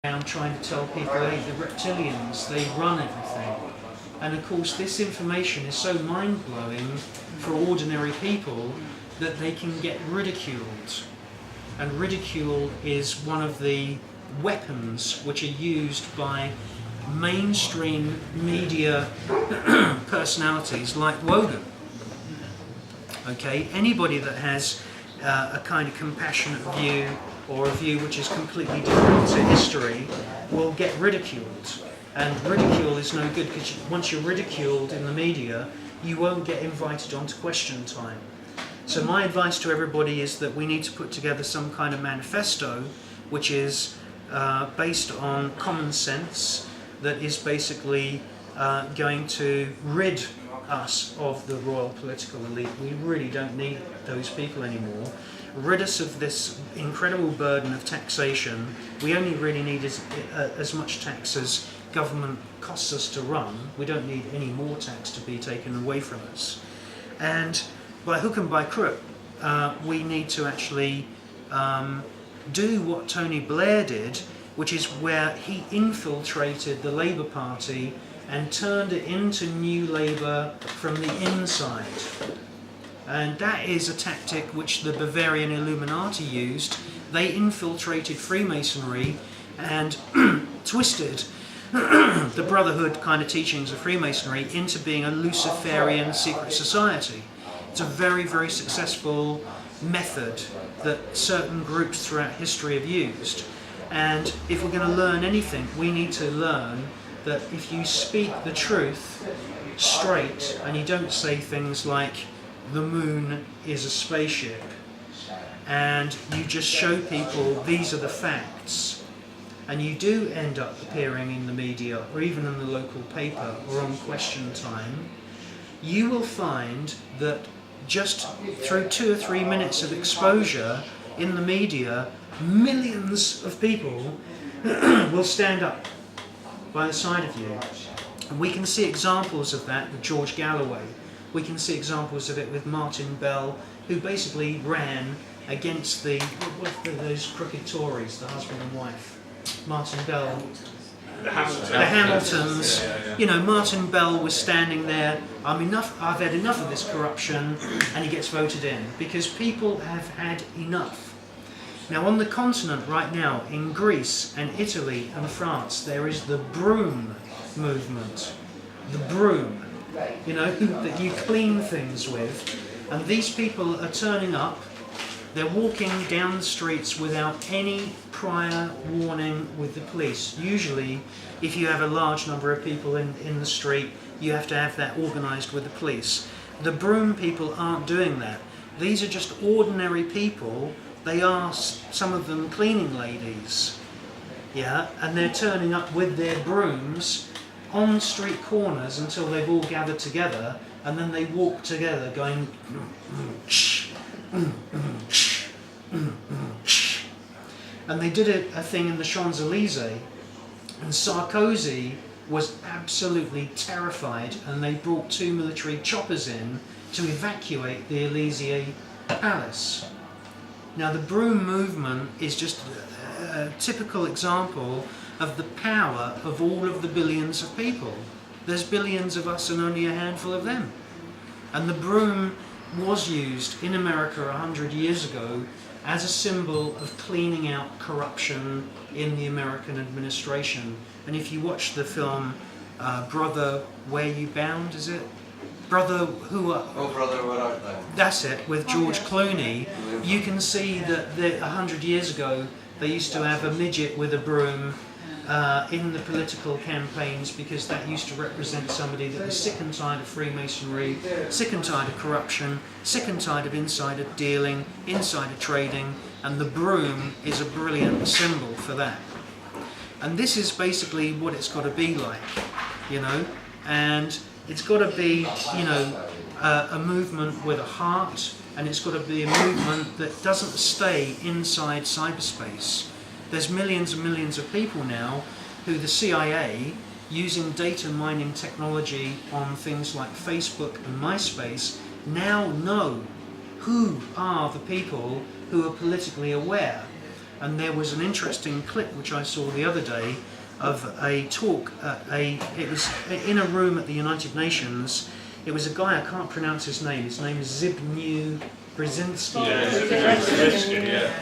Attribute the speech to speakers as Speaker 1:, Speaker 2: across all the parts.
Speaker 1: around trying to tell people, hey, the reptilians, they run everything. And of course this information is so mind-blowing for ordinary people that they can get ridiculed. And ridicule is one of the weapons which are used by mainstream media personalities like Wogan. Okay, anybody that has a kind of compassionate view or a view which is completely different to history will get ridiculed. And ridicule is no good because once you're ridiculed in the media, you won't get invited onto question time. So my advice to everybody is that we need to put together some kind of manifesto which is based on common sense, that is basically going to rid us of the royal political elite. We really don't need those people anymore. Rid us of this incredible burden of taxation. We only really need as much tax as government costs us to run. We don't need any more tax to be taken away from us. And by hook and by crook, we need to actually do what Tony Blair did, which is where he infiltrated the Labour Party and turned it into New Labour from the inside. And that is a tactic which the Bavarian Illuminati used. They infiltrated Freemasonry and twisted the Brotherhood kind of teachings of Freemasonry into being a Luciferian secret society. It's a very, very successful method that certain groups throughout history have used. And if we're going to learn anything, we need to learn that if you speak the truth straight and you don't say things like the moon is a spaceship, and you just show people these are the facts, and you do end up appearing in the media or even in the local paper or on question time, you will find that just through 2 or 3 minutes of exposure in the media, millions of people will stand up by the side of you. And we can see examples of that with George Galloway. We can see examples of it with Martin Bell, who basically ran against those crooked Tories, the husband and wife. Martin Bell,
Speaker 2: The Hamiltons.
Speaker 1: the Hamiltons.
Speaker 2: Yeah.
Speaker 1: You know, Martin Bell was standing there. I've had enough of this corruption, and he gets voted in because people have had enough. Now, on the continent right now, in Greece and Italy and France, there is the broom movement. The broom, you know, that you clean things with. And these people are turning up. They're walking down the streets without any prior warning with the police. Usually, if you have a large number of people in the street, you have to have that organised with the police. The broom people aren't doing that. These are just ordinary people. They are, some of them, cleaning ladies. Yeah, and they're turning up with their brooms on street corners until they've all gathered together, and then they walk together going and they did a thing in the Champs-Élysées, and Sarkozy was absolutely terrified, and they brought 2 military choppers in to evacuate the Élysée Palace. Now, the broom movement is just a typical example of the power of all of the billions of people. There's billions of us and only a handful of them. And the broom was used in America 100 years ago as a symbol of cleaning out corruption in the American administration. And if you watch the film Brother, Where You Bound, is it? Brother, Who Are...
Speaker 3: Oh, brother, what art thou?
Speaker 1: That's it, with George Clooney. You can see that 100 years ago they used to have a midget with a broom in the political campaigns, because that used to represent somebody that was sick and tired of Freemasonry, sick and tired of corruption, sick and tired of insider dealing, insider trading, and the broom is a brilliant symbol for that. And this is basically what it's got to be like, you know, and it's got to be, you know, a movement with a heart, and it's got to be a movement that doesn't stay inside cyberspace. There's millions and millions of people now who the CIA, using data mining technology on things like Facebook and MySpace, now know who are the people who are politically aware. And there was an interesting clip which I saw the other day of a talk. It was in a room at the United Nations. It was a guy, I can't pronounce his name. His name is Zbigniew Brzezinski.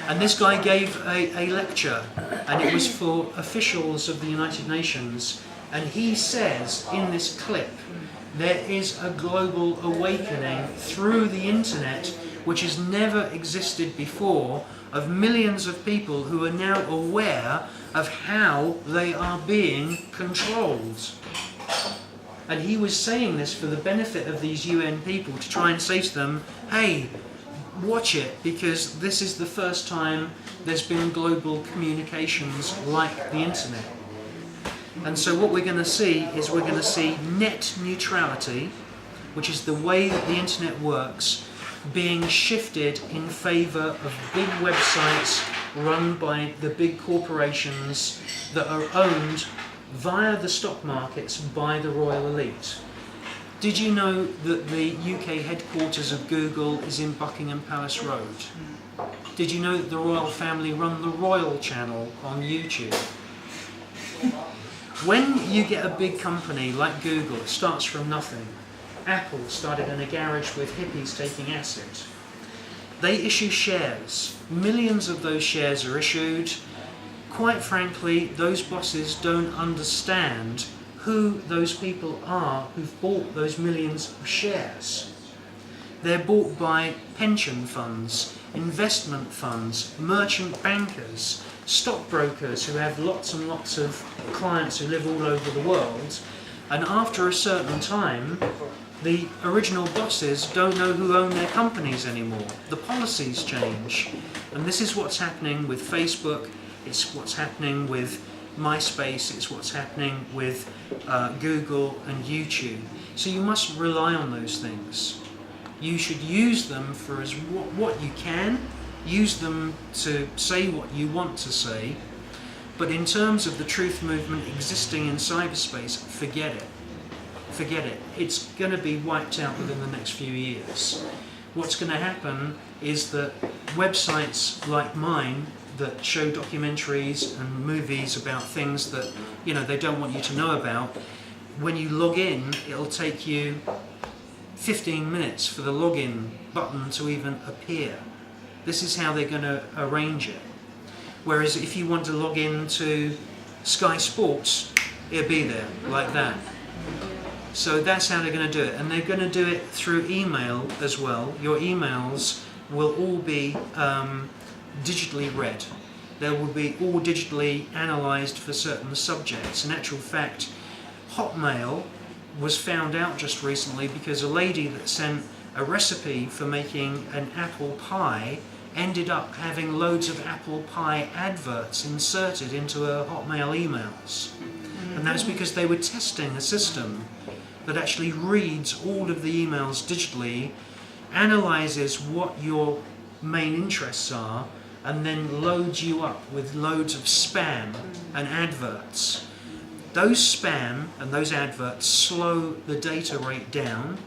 Speaker 1: And this guy gave a lecture, and it was for officials of the United Nations. And he says in this clip, there is a global awakening through the internet which has never existed before, of millions of people who are now aware of how they are being controlled. And he was saying this for the benefit of these UN people, to try and say to them, hey, watch it, because this is the first time there's been global communications like the internet. And so what we're going to see is we're going to see net neutrality, which is the way that the internet works, being shifted in favour of big websites run by the big corporations that are owned via the stock markets by the royal elite. Did you know that the UK headquarters of Google is in Buckingham Palace Road? Did you know that the royal family run the Royal Channel on YouTube? When you get a big company like Google, it starts from nothing. Apple started in a garage with hippies taking acid. They issue shares. Millions of those shares are issued. Quite frankly, those bosses don't understand who those people are who've bought those millions of shares. They're bought by pension funds, investment funds, merchant bankers, stockbrokers who have lots and lots of clients who live all over the world. And after a certain time, the original bosses don't know who own their companies anymore. The policies change. And this is what's happening with Facebook, it's what's happening with MySpace, it's what's happening with Google and YouTube. So you must rely on those things. You should use them for what you can, use them to say what you want to say, but in terms of the truth movement existing in cyberspace, forget it. Forget it. It's going to be wiped out within the next few years. What's going to happen is that websites like mine that show documentaries and movies about things that they don't want you to know about, when you log in, it'll take you 15 minutes for the login button to even appear. This is how they're going to arrange it. Whereas if you want to log in to Sky Sports, it'll be there like that. So that's how they're going to do it, and they're going to do it through email as well. Your emails will all be digitally read. They will be all digitally analysed for certain subjects. In actual fact, Hotmail was found out just recently because a lady that sent a recipe for making an apple pie ended up having loads of apple pie adverts inserted into her Hotmail emails. And that's because they were testing a system that actually reads all of the emails digitally, analyses what your main interests are, and then loads you up with loads of spam and adverts. Those spam and those adverts slow the data rate down,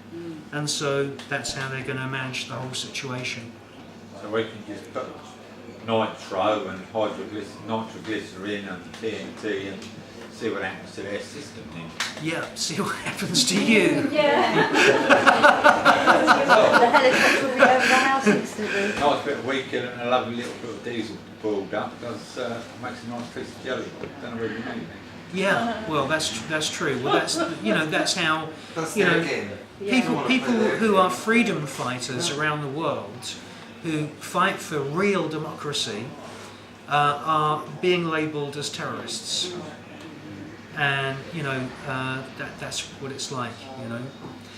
Speaker 1: and so that's how they're going to manage the whole situation.
Speaker 2: So we can just put nitro and nitroglycerin and TNT and see what happens to their system then.
Speaker 1: Yeah, see what happens to you.
Speaker 3: Yeah. The helicopter will be over the house instantly.
Speaker 2: Nice bit of weed killing and a lovely little bit of diesel boiled up makes a nice piece of jelly. Don't know whether you know anything.
Speaker 1: Yeah, well, that's true. Well, that's how
Speaker 4: That's
Speaker 1: people who are freedom fighters around the world, who fight for real democracy, are being labelled as terrorists, and that's what it's like.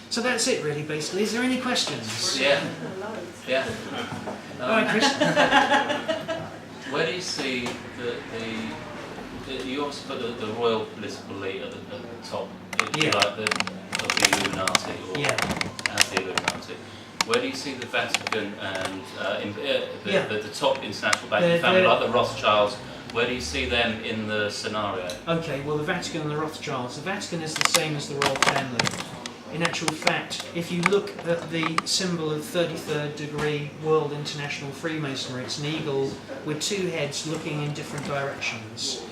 Speaker 1: So that's it, really. Basically, is there any questions?
Speaker 5: Yeah.
Speaker 1: All right, Chris.
Speaker 5: Where do you see you obviously put the royal political elite at the top, if you like of the Illuminati or anti-Illuminati. Where do you see the Vatican and the top international banking family, like the Rothschilds? Where do you see them in the scenario?
Speaker 1: Okay, well, the Vatican and the Rothschilds. The Vatican is the same as the royal family. in actual fact, if you look at the symbol of 33rd degree World International Freemasonry, it's an eagle with two heads looking in different directions.